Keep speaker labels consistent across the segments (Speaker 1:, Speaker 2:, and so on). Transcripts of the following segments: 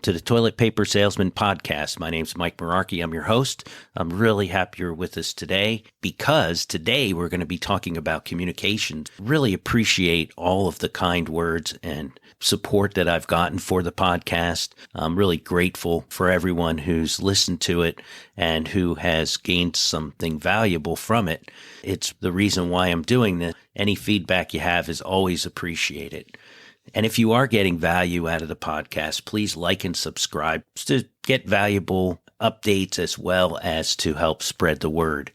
Speaker 1: to the Toilet Paper Salesman Podcast. My name's Mike Mirarchi. I'm your host. I'm really happy you're with us today because today we're going to be talking about communications. Really appreciate all of the kind words and support that I've gotten for the podcast. I'm really grateful for everyone who's listened to it and who has gained something valuable from it. It's the reason why I'm doing this. Any feedback you have is always appreciated. And if you are getting value out of the podcast, please like and subscribe to get valuable updates as well as to help spread the word.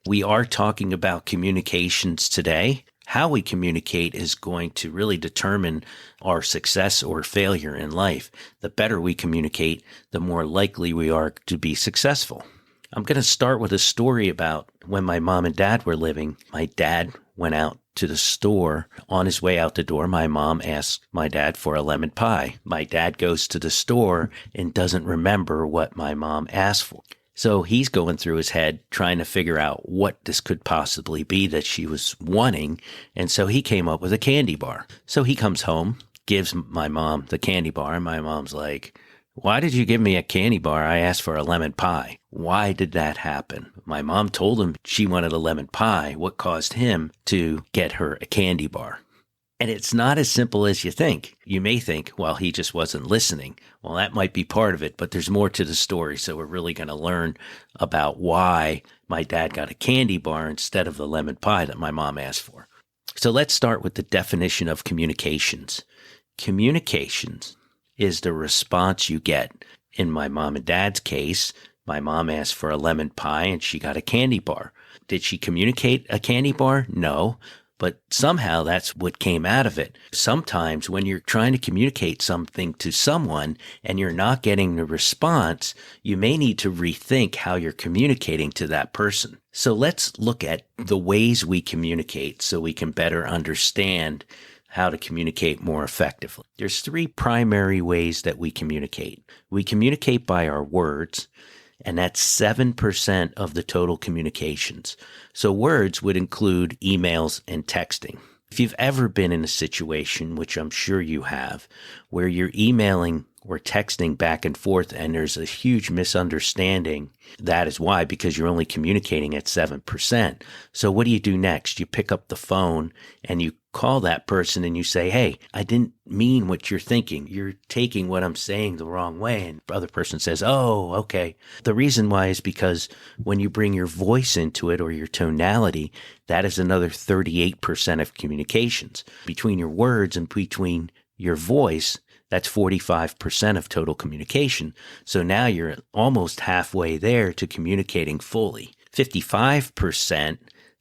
Speaker 1: We are talking about communications today. How we communicate is going to really determine our success or failure in life. The better we communicate, the more likely we are to be successful. I'm going to start with a story about when my mom and dad were living. My dad went out to the store. On his way out the door, my mom asked my dad for a lemon pie. My dad goes to the store and doesn't remember what my mom asked for. So he's going through his head trying to figure out what this could possibly be that she was wanting. And so he came up with a candy bar. So he comes home, gives my mom the candy bar, and my mom's like, "Why did you give me a candy bar? I asked for a lemon pie." Why did that happen? My mom told him she wanted a lemon pie. What caused him to get her a candy bar? And it's not as simple as you think. You may think, well, he just wasn't listening. Well, that might be part of it, but there's more to the story. So we're really going to learn about why my dad got a candy bar instead of the lemon pie that my mom asked for. So let's start with the definition of communications. Communications is the response you get. In my mom and dad's case, my mom asked for a lemon pie and she got a candy bar. Did she communicate a candy bar? No, but somehow that's what came out of it. Sometimes when you're trying to communicate something to someone and you're not getting the response, you may need to rethink how you're communicating to that person. So let's look at the ways we communicate so we can better understand how to communicate more effectively. There's three primary ways that we communicate. We communicate by our words, and that's 7% of the total communications. So words would include emails and texting. If you've ever been in a situation, which I'm sure you have, where you're emailing or texting back and forth and there's a huge misunderstanding, that is why, because you're only communicating at 7%. So what do you do next? You pick up the phone and you call that person and you say, "Hey, I didn't mean what you're thinking. You're taking what I'm saying the wrong way." And the other person says, "Oh, okay." The reason why is because when you bring your voice into it or your tonality, that is another 38% of communications. Between your words and between your voice, that's 45% of total communication. So now you're almost halfway there to communicating fully. 55%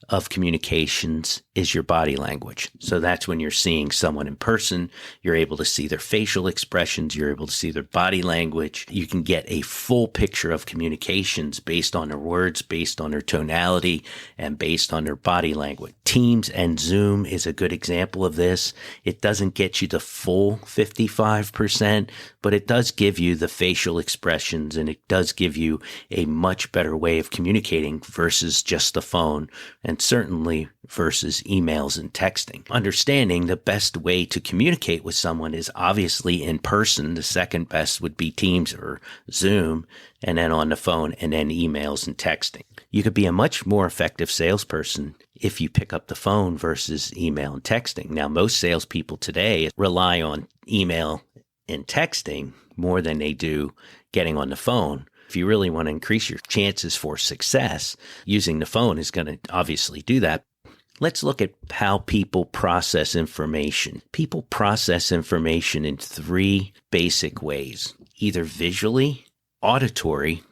Speaker 1: of communications is your body language. So that's when you're seeing someone in person, you're able to see their facial expressions, you're able to see their body language. You can get a full picture of communications based on their words, based on their tonality, and based on their body language. Teams and Zoom is a good example of this. It doesn't get you the full 55%, but it does give you the facial expressions and it does give you a much better way of communicating versus just the phone, and certainly versus emails and texting. Understanding the best way to communicate with someone is obviously in person. The second best would be Teams or Zoom, and then on the phone, and then emails and texting. You could be a much more effective salesperson if you pick up the phone versus email and texting. Now, most salespeople today rely on email and texting more than they do getting on the phone. If you really want to increase your chances for success, using the phone is going to obviously do that. Let's look at how people process information. People process information in three basic ways, either visually, auditory,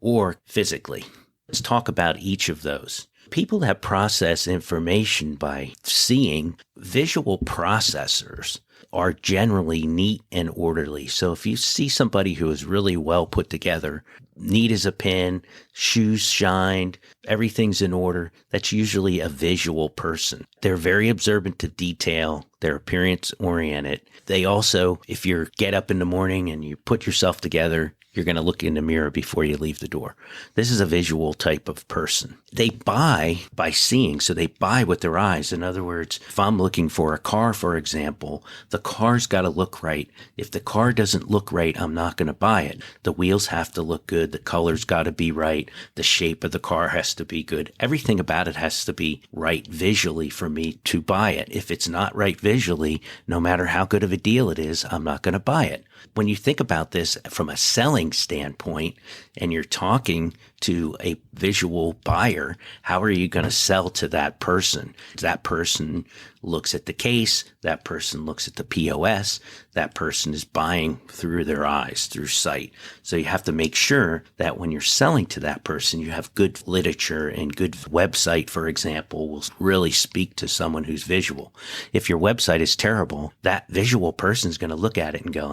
Speaker 1: or physically. Let's talk about each of those. People that process information by seeing, visual processors are generally neat and orderly. So if you see somebody who is really well put together, neat as a pin, shoes shined, everything's in order, that's usually a visual person. They're very observant to detail. They're appearance oriented. They also, if you get up in the morning and you put yourself together, you're going to look in the mirror before you leave the door. This is a visual type of person. They buy by seeing, so they buy with their eyes. In other words, if I'm looking for a car, for example, the car's got to look right. If the car doesn't look right, I'm not going to buy it. The wheels have to look good. The color's got to be right. The shape of the car has to be good. Everything about it has to be right visually for me to buy it. If it's not right visually, no matter how good of a deal it is, I'm not going to buy it. When you think about this from a selling standpoint and you're talking to a visual buyer, how are you going to sell to that person? That person looks at the case, that person looks at the POS, that person is buying through their eyes, through sight. So you have to make sure that when you're selling to that person, you have good literature and good website, for example, will really speak to someone who's visual. If your website is terrible, that visual person is going to look at it and go,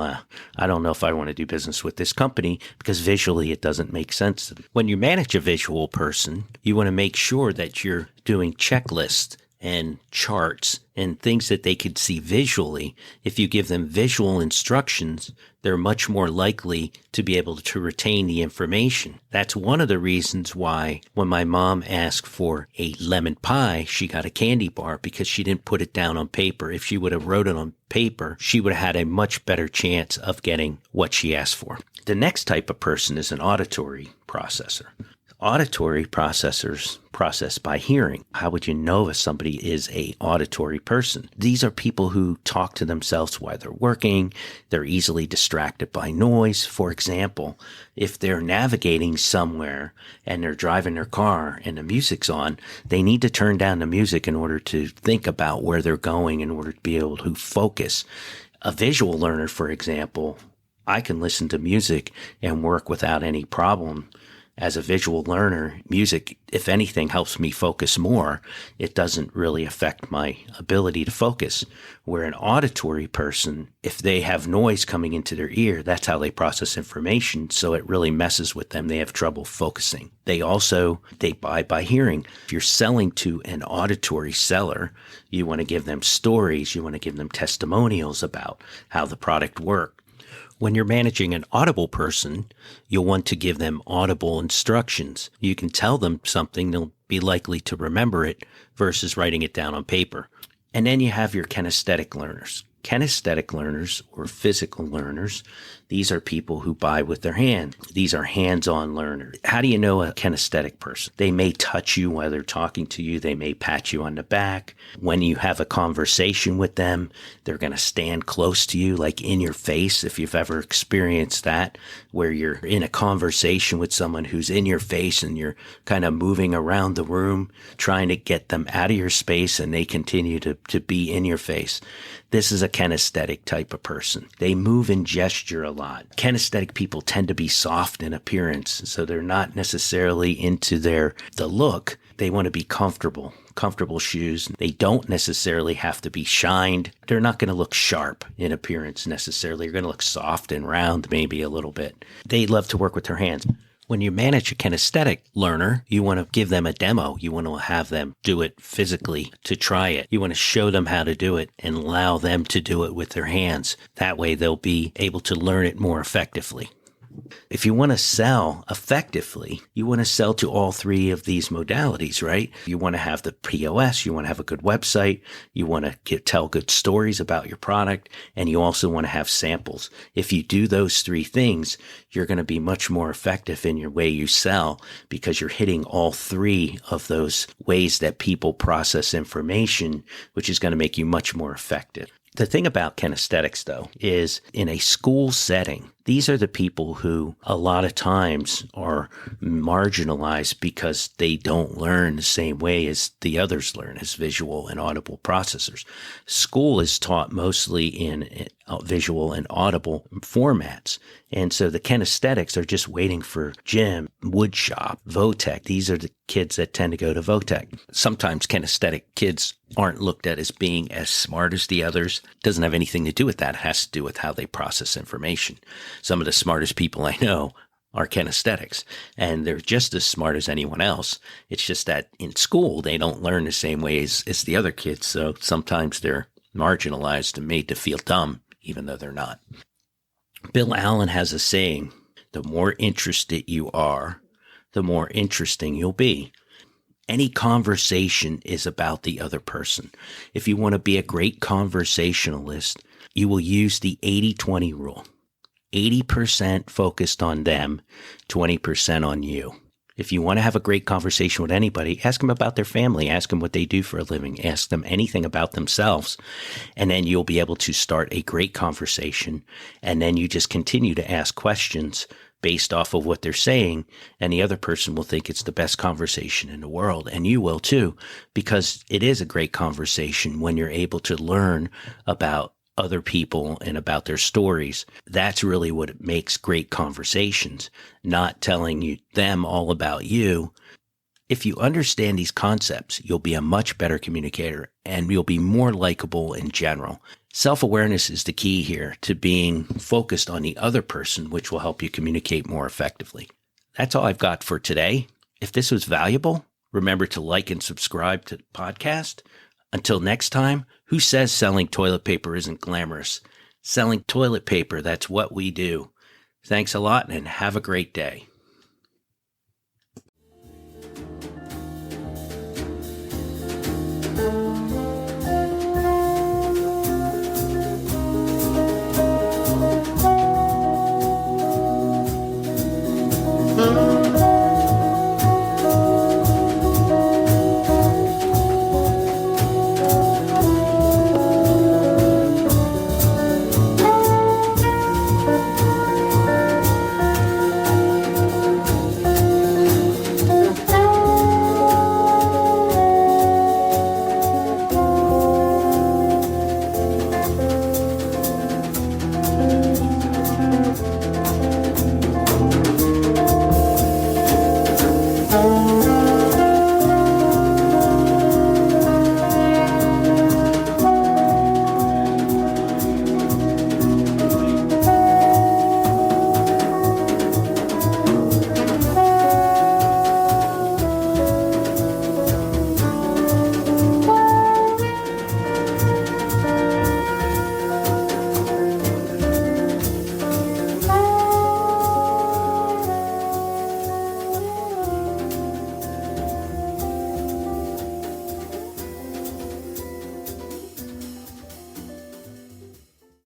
Speaker 1: I don't know if I want to do business with this company because visually it doesn't make sense to them. When you manage a visual person, you want to make sure that you're doing checklists and charts and things that they could see visually. If you give them visual instructions, they're much more likely to be able to retain the information. That's one of the reasons why when my mom asked for a lemon pie, she got a candy bar because she didn't put it down on paper. If she would have wrote it on paper, she would have had a much better chance of getting what she asked for. The next type of person is an auditory processor. Auditory processors process by hearing. How would you know if somebody is an auditory person? These are people who talk to themselves while they're working. They're easily distracted by noise. For example, if they're navigating somewhere and they're driving their car and the music's on, they need to turn down the music in order to think about where they're going in order to be able to focus. A visual learner, for example, I can listen to music and work without any problem. As a visual learner, music, if anything, helps me focus more. It doesn't really affect my ability to focus. Where an auditory person, if they have noise coming into their ear, that's how they process information. So it really messes with them. They have trouble focusing. They buy by hearing. If you're selling to an auditory seller, you want to give them stories. You want to give them testimonials about how the product worked. When you're managing an audible person, you'll want to give them audible instructions. You can tell them something, they'll be likely to remember it versus writing it down on paper. And then you have your kinesthetic learners. Kinesthetic learners or physical learners, these are people who buy with their hand. These are hands-on learners. How do you know a kinesthetic person? They may touch you while they're talking to you. They may pat you on the back. When you have a conversation with them, they're going to stand close to you, like in your face, if you've ever experienced that, where you're in a conversation with someone who's in your face and you're kind of moving around the room, trying to get them out of your space, and they continue to be in your face. This is a kinesthetic type of person. They move and gesture a lot. Kinesthetic people tend to be soft in appearance, so they're not necessarily into the look. They want to be comfortable shoes. They don't necessarily have to be shined. They're not going to look sharp in appearance necessarily. They're going to look soft and round maybe a little bit. They love to work with their hands. When you manage a kinesthetic learner, you want to give them a demo. You want to have them do it physically to try it. You want to show them how to do it and allow them to do it with their hands. That way they'll be able to learn it more effectively. If you want to sell effectively, you want to sell to all three of these modalities, right? You want to have the POS, you want to have a good website, you want to tell good stories about your product, and you also want to have samples. If you do those three things, you're going to be much more effective in your way you sell because you're hitting all three of those ways that people process information, which is going to make you much more effective. The thing about kinesthetics, though, is in a school setting, these are the people who a lot of times are marginalized because they don't learn the same way as the others learn as visual and audible processors. School is taught mostly in visual and audible formats. And so the kinesthetics are just waiting for gym, woodshop, Votech. These are the kids that tend to go to Votech. Sometimes kinesthetic kids aren't looked at as being as smart as the others. It doesn't have anything to do with that. It has to do with how they process information. Some of the smartest people I know are kinesthetics, and they're just as smart as anyone else. It's just that in school, they don't learn the same way as the other kids. So sometimes they're marginalized and made to feel dumb, even though they're not. Bill Allen has a saying The more interested you are, the more interesting you'll be. Any conversation is about the other person. If you want to be a great conversationalist, you will use the 80-20 rule. 80% focused on them, 20% on you. If you want to have a great conversation with anybody, ask them about their family, ask them what they do for a living, ask them anything about themselves, and then you'll be able to start a great conversation. And then you just continue to ask questions based off of what they're saying, and the other person will think it's the best conversation in the world, and you will too, because it is a great conversation when you're able to learn about other people and about their stories. That's really what makes great conversations, not telling them all about you. If you understand these concepts, you'll be a much better communicator and you'll be more likable in general. Self-awareness is the key here to being focused on the other person, which will help you communicate more effectively. That's all I've got for today. If this was valuable, remember to like and subscribe to the podcast. Until next time, who says selling toilet paper isn't glamorous? Selling toilet paper, that's what we do. Thanks a lot and have a great day.